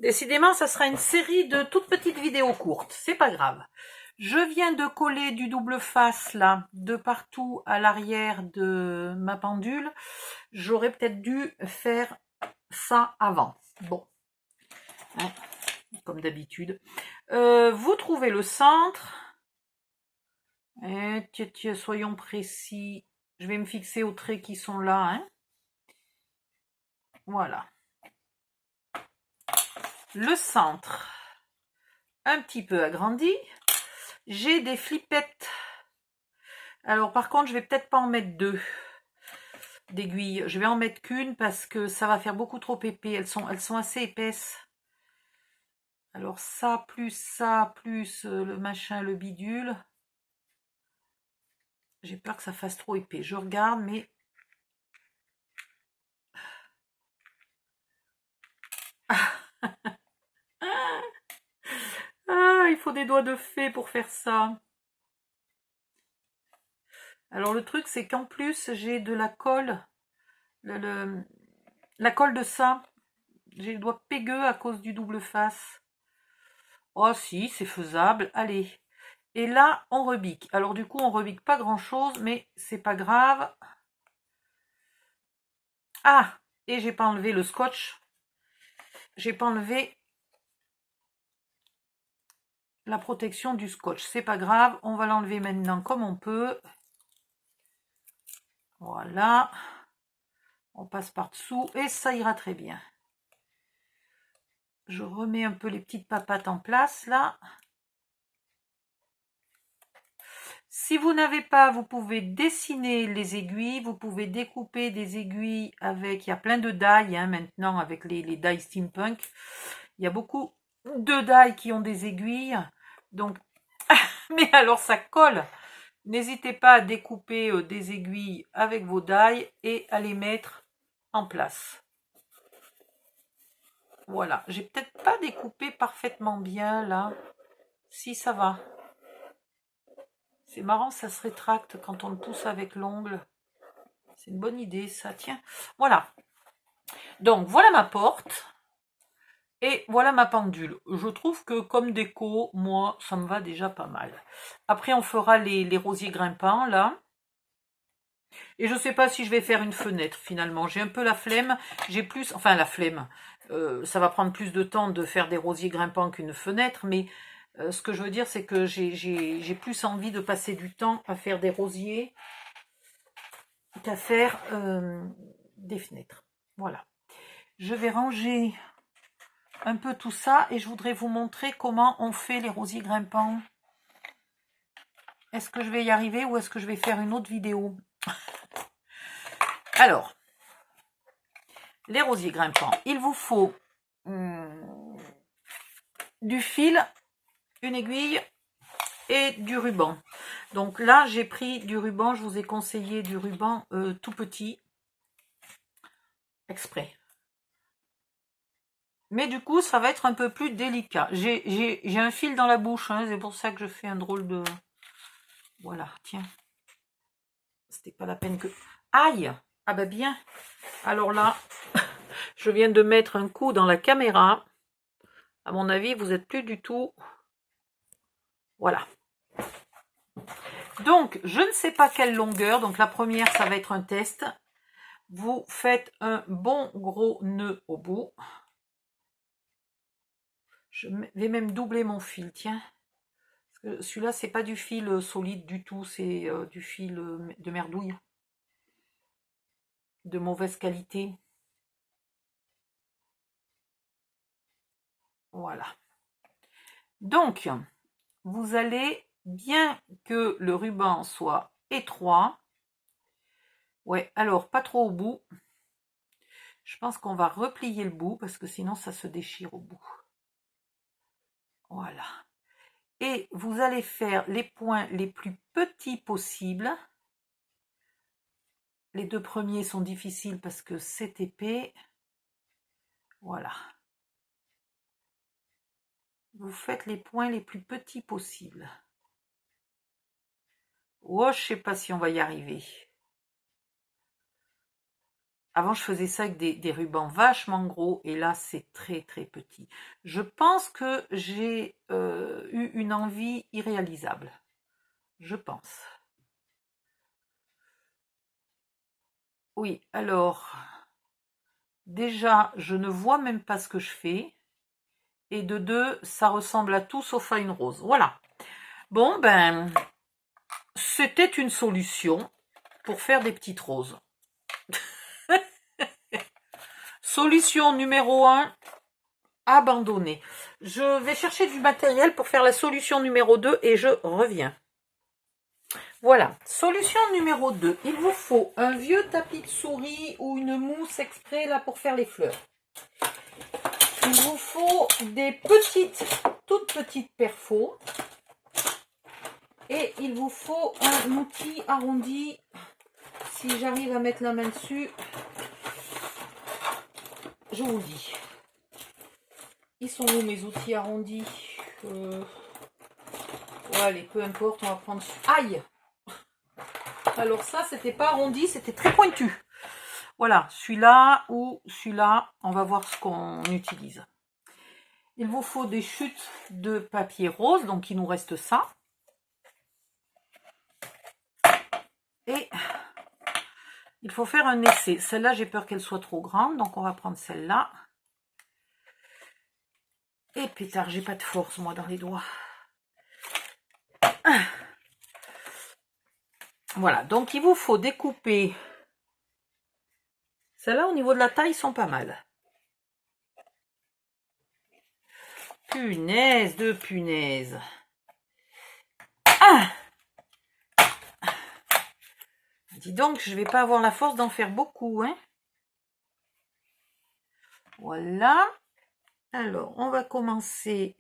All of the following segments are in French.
Décidément, ça sera une série de toutes petites vidéos courtes. C'est pas grave. Je viens de coller du double face là, de partout à l'arrière de ma pendule. J'aurais peut-être dû faire ça avant. Bon, hein, comme d'habitude. Vous trouvez le centre. Tiens, soyons précis. Je vais me fixer aux traits qui sont là. Hein. Voilà. Le centre, un petit peu agrandi. J'ai des flippettes. Alors par contre, je vais peut-être pas en mettre deux d'aiguilles. Je vais en mettre qu'une parce que ça va faire beaucoup trop épais. Elles sont assez épaisses. Alors ça, plus le machin, le bidule. J'ai peur que ça fasse trop épais. Je regarde, mais... Ah, il faut des doigts de fée pour faire ça. Alors le truc, c'est qu'en plus, j'ai de la colle. La colle de ça. J'ai le doigt pégueux à cause du double face. Oh si, c'est faisable. Allez. Et là, on rebique. Alors du coup, on rebique pas grand-chose, mais c'est pas grave. Ah, et j'ai pas enlevé le scotch. J'ai pas enlevé la protection du scotch. C'est pas grave, on va l'enlever maintenant comme on peut. Voilà. On passe par-dessous et ça ira très bien. Je remets un peu les petites papates en place là. Si vous n'avez pas, vous pouvez dessiner les aiguilles, vous pouvez découper des aiguilles avec, il y a plein de die hein, maintenant avec les die steampunk. Il y a beaucoup de die qui ont des aiguilles, donc, mais alors ça colle. N'hésitez pas à découper des aiguilles avec vos die et à les mettre en place. Voilà, j'ai peut-être pas découpé parfaitement bien là. Si, ça va. C'est marrant, ça se rétracte quand on le pousse avec l'ongle. C'est une bonne idée, ça. Tiens, voilà. Donc, voilà ma porte. Et voilà ma pendule. Je trouve que comme déco, moi, ça me va déjà pas mal. Après, on fera les rosiers grimpants, là. Et je sais pas si je vais faire une fenêtre, finalement. J'ai un peu la flemme. J'ai plus... Enfin, la flemme. Ça va prendre plus de temps de faire des rosiers grimpants qu'une fenêtre, mais... ce que je veux dire, c'est que j'ai plus envie de passer du temps à faire des rosiers qu'à faire des fenêtres. Voilà. Je vais ranger un peu tout ça et je voudrais vous montrer comment on fait les rosiers grimpants. Est-ce que je vais y arriver ou est-ce que je vais faire une autre vidéo? Alors, les rosiers grimpants, il vous faut du fil, une aiguille et du ruban. Donc là, j'ai pris du ruban, je vous ai conseillé du ruban tout petit, exprès. Mais du coup, ça va être un peu plus délicat. J'ai un fil dans la bouche, hein, c'est pour ça que je fais un drôle de... Voilà, tiens. C'était pas la peine que... Aïe! Ah bah bien. Alors là, je viens de mettre un coup dans la caméra. À mon avis, vous n'êtes plus du tout... Voilà. Donc, je ne sais pas quelle longueur. Donc, la première, ça va être un test. Vous faites un bon gros nœud au bout. Je vais même doubler mon fil, tiens. Celui-là, c'est pas du fil solide du tout. C'est du fil de merdouille. De mauvaise qualité. Voilà. Donc, vous allez, bien que le ruban soit étroit, ouais, alors pas trop au bout. Je pense qu'on va replier le bout parce que sinon ça se déchire au bout. Voilà. Et vous allez faire les points les plus petits possibles. Les deux premiers sont difficiles parce que c'est épais. Voilà. Vous faites les points les plus petits possibles. Oh, je sais pas si on va y arriver. Avant, je faisais ça avec des rubans vachement gros et là, c'est très très petit. Je pense que j'ai eu une envie irréalisable. Je pense. Oui, alors, déjà, je ne vois même pas ce que je fais. Et de deux, ça ressemble à tout sauf à une rose. Voilà. Bon, ben, c'était une solution pour faire des petites roses. Solution numéro 1, abandonnée. Je vais chercher du matériel pour faire la solution numéro 2 et je reviens. Voilà, solution numéro 2. Il vous faut un vieux tapis de souris ou une mousse exprès là pour faire les fleurs. Il vous faut des toutes petites perfos. Et il vous faut un outil arrondi. Si j'arrive à mettre la main dessus, je vous le dis. Ils sont où mes outils arrondis? Allez, peu importe, on va prendre... Aïe! Alors ça, c'était pas arrondi, c'était très pointu. Voilà, celui-là ou celui-là, on va voir ce qu'on utilise. Il vous faut des chutes de papier rose, donc il nous reste ça. Et il faut faire un essai. Celle-là, j'ai peur qu'elle soit trop grande, donc on va prendre celle-là. Et pétard, j'ai pas de force, moi, dans les doigts. Voilà, donc il vous faut découper. Celles-là, au niveau de la taille, sont pas mal. Punaise de punaise. Ah! Dis donc, je vais pas avoir la force d'en faire beaucoup, hein. Voilà. Alors, on va commencer.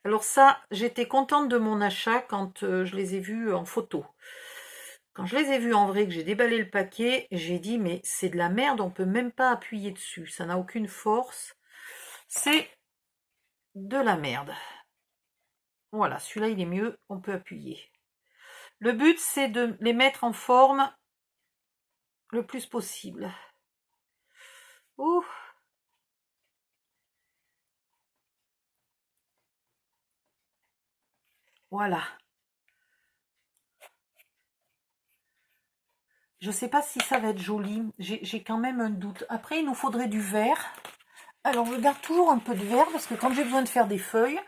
Alors ça, j'étais contente de mon achat quand je les ai vus en photo. Quand je les ai vus en vrai, que j'ai déballé le paquet, j'ai dit, mais c'est de la merde, on peut même pas appuyer dessus. Ça n'a aucune force. C'est de la merde. Voilà, celui-là, il est mieux, on peut appuyer. Le but, c'est de les mettre en forme le plus possible. Ouh. Voilà. Je sais pas si ça va être joli. J'ai quand même un doute. Après, il nous faudrait du vert. Alors, je garde toujours un peu de vert parce que quand j'ai besoin de faire des feuilles,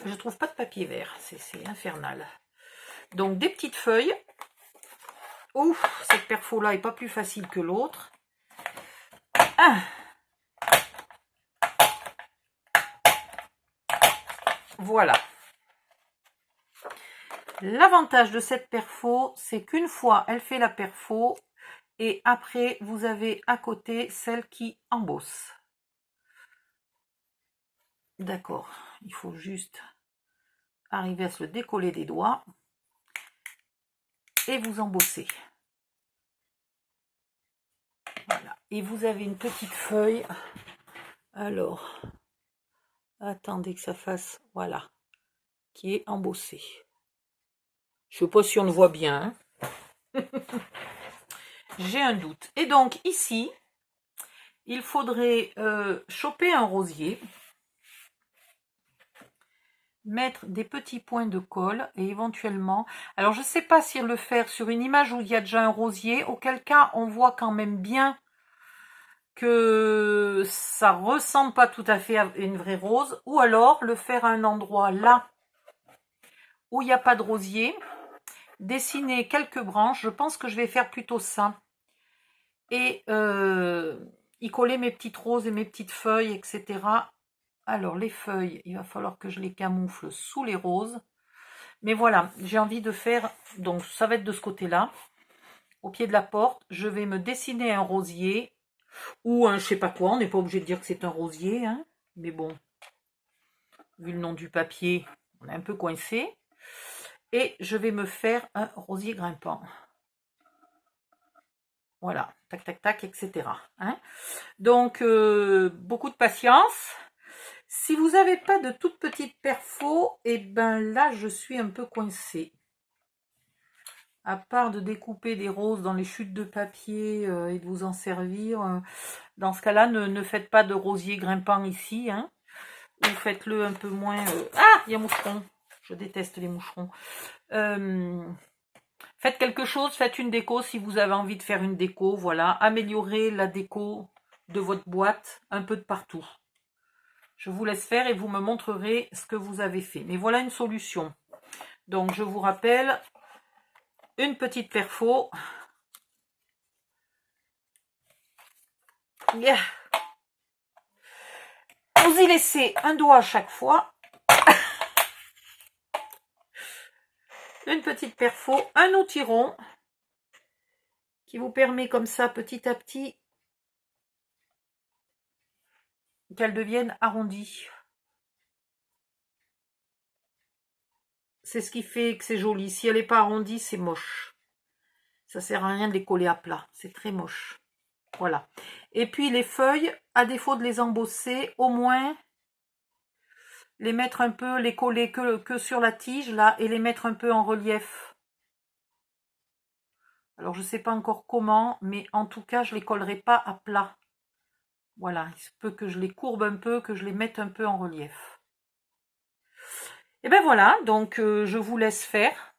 je trouve pas de papier vert. C'est infernal. Donc, des petites feuilles. Ouf, cette perfo-là est pas plus facile que l'autre. Ah. Voilà. L'avantage de cette perfo, c'est qu'une fois elle fait la perfo, et après vous avez à côté celle qui embosse. D'accord, il faut juste arriver à se le décoller des doigts et vous embossez. Voilà, et vous avez une petite feuille. Alors, attendez que ça fasse, voilà, qui est embossée. Je ne sais pas si on le voit bien. Hein. J'ai un doute. Et donc ici, il faudrait choper un rosier, mettre des petits points de colle et éventuellement, alors je ne sais pas si le faire sur une image où il y a déjà un rosier, auquel cas on voit quand même bien que ça ressemble pas tout à fait à une vraie rose, ou alors le faire à un endroit là où il n'y a pas de rosier, dessiner quelques branches, je pense que je vais faire plutôt ça, et y coller mes petites roses et mes petites feuilles, etc. Alors les feuilles, il va falloir que je les camoufle sous les roses. Mais voilà, j'ai envie de faire, donc ça va être de ce côté-là, au pied de la porte, je vais me dessiner un rosier, ou un je sais pas quoi, on n'est pas obligé de dire que c'est un rosier, hein, mais bon, vu le nom du papier, on est un peu coincé, et je vais me faire un rosier grimpant. Voilà, tac, tac, tac, etc. Hein. Donc, beaucoup de patience. Si vous n'avez pas de toute petite perfo, et ben là, je suis un peu coincée. à part de découper des roses dans les chutes de papier et de vous en servir, dans ce cas-là, ne faites pas de rosier grimpant ici, hein, ou faites-le un peu moins... Ah, il y a un moucheron, je déteste les moucherons. Faites quelque chose, faites une déco si vous avez envie de faire une déco, voilà. Améliorez la déco de votre boîte un peu de partout. Je vous laisse faire et vous me montrerez ce que vous avez fait. Mais voilà une solution. Donc, je vous rappelle, une petite perfo. Yeah. Vous y laissez un doigt à chaque fois. Une petite perfo, un outil rond qui vous permet comme ça petit à petit qu'elle devienne arrondie. C'est ce qui fait que c'est joli. Si elle n'est pas arrondie, c'est moche. Ça sert à rien de les coller à plat. C'est très moche. Voilà. Et puis les feuilles, à défaut de les embosser, au moins les mettre un peu, les coller que sur la tige là et les mettre un peu en relief. Alors je ne sais pas encore comment, mais en tout cas je ne les collerai pas à plat. Voilà, il se peut que je les courbe un peu, que je les mette un peu en relief. Et ben voilà, donc je vous laisse faire.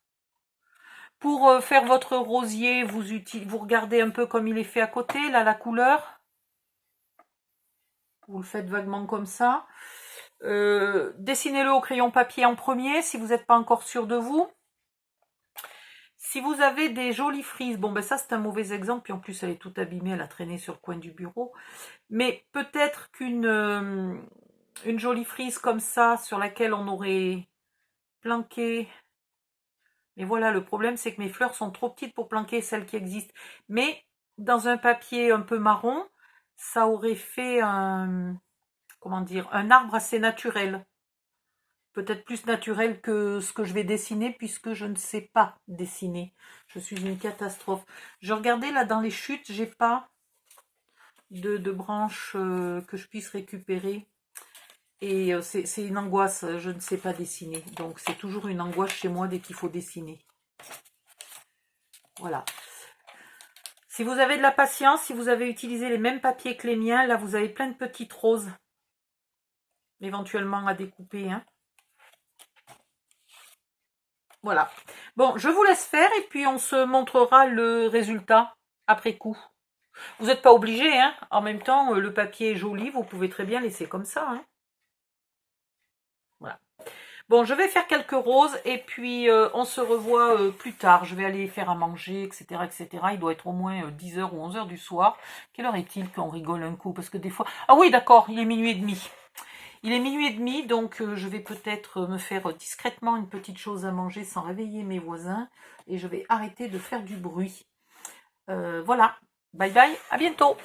Pour faire votre rosier, vous regardez un peu comme il est fait à côté, là la couleur. Vous le faites vaguement comme ça. Dessinez-le au crayon papier en premier si vous n'êtes pas encore sûr de vous. Si vous avez des jolies frises, bon ben ça c'est un mauvais exemple, puis en plus elle est toute abîmée, elle a traîné sur le coin du bureau. Mais peut-être qu'une une jolie frise comme ça, sur laquelle on aurait planqué. Mais voilà, le problème c'est que mes fleurs sont trop petites pour planquer celles qui existent. Mais dans un papier un peu marron, ça aurait fait un, comment dire, un arbre assez naturel. Peut-être plus naturel que ce que je vais dessiner puisque je ne sais pas dessiner. Je suis une catastrophe. Je regardais là dans les chutes, j'ai pas de branches que je puisse récupérer. Et c'est une angoisse, je ne sais pas dessiner. Donc c'est toujours une angoisse chez moi dès qu'il faut dessiner. Voilà. Si vous avez de la patience, si vous avez utilisé les mêmes papiers que les miens, là vous avez plein de petites roses. Éventuellement à découper, hein. Voilà. Bon, je vous laisse faire et puis on se montrera le résultat après coup. Vous n'êtes pas obligé, hein. En même temps, le papier est joli, vous pouvez très bien laisser comme ça, hein. Voilà. Bon, je vais faire quelques roses et puis on se revoit plus tard. Je vais aller faire à manger, etc., etc. Il doit être au moins 10h ou 11h du soir. Quelle heure est-il qu'on rigole un coup? Parce que des fois... Ah oui, d'accord, il est minuit et demi. Il est minuit et demi, donc je vais peut-être me faire discrètement une petite chose à manger sans réveiller mes voisins. Et je vais arrêter de faire du bruit. Voilà. Bye bye, à bientôt.